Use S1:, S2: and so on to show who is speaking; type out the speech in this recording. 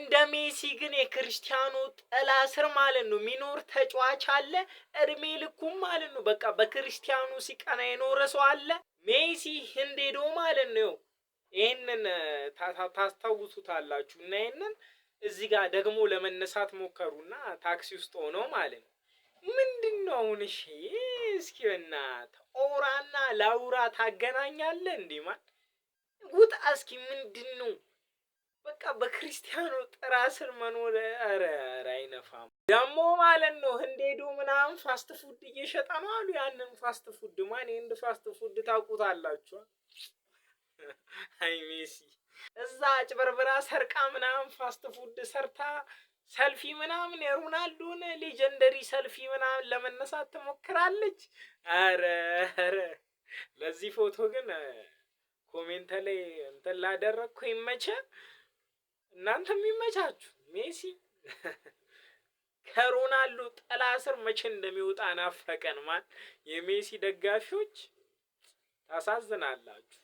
S1: እንደ ሜሲ ግን የክርስቲያኖ ጥላ ስር ማለት ነው ሚኖር ተጫዋች አለ እድሜ ልኩም ማለት ነው። በቃ በክርስቲያኑ ሲቀና የኖረ ሰው አለ። ሜሲ ህንድ ሄዶ ማለት ነው። ይሄንን ታስታውሱታላችሁ። እና ይሄንን እዚህ ጋር ደግሞ ለመነሳት ሞከሩና ታክሲ ውስጥ ሆነው ማለት ነው። ምንድነው አሁን? እሺ እስኪ በእናትህ ኦራና ላውራ ታገናኛለህ እንዴ? ማን ውጣ እስኪ። ምንድነው? በቃ በክርስቲያኖ ጥራ ስር መኖር ኧረ አይነፋም። ደግሞ ማለት ነው ህንድ ሄዶ ምናምን ፋስት ፉድ እየሸጠ ነው አሉ። ያንን ፋስት ፉድ ማን የህንድ ፋስት ፉድ ታውቁታላችሁ? አይ ሜሲ እዛ አጭበርብራ ሰርቃ ምናምን ፋስት ፉድ ሰርታ ሰልፊ ምናምን የሮናልዶን ሌጀንደሪ ሰልፊ ምናምን ለመነሳት ትሞክራለች። አረ ለዚህ ፎቶ ግን ኮሜንት ላይ እንትን ላደረግኩ ይመቸ። እናንተም ይመቻችሁ። ሜሲ ከሮናልዶ ጥላ ስር መቼ እንደሚወጣ ናፈቀን። ማን የሜሲ ደጋፊዎች ታሳዝናላችሁ።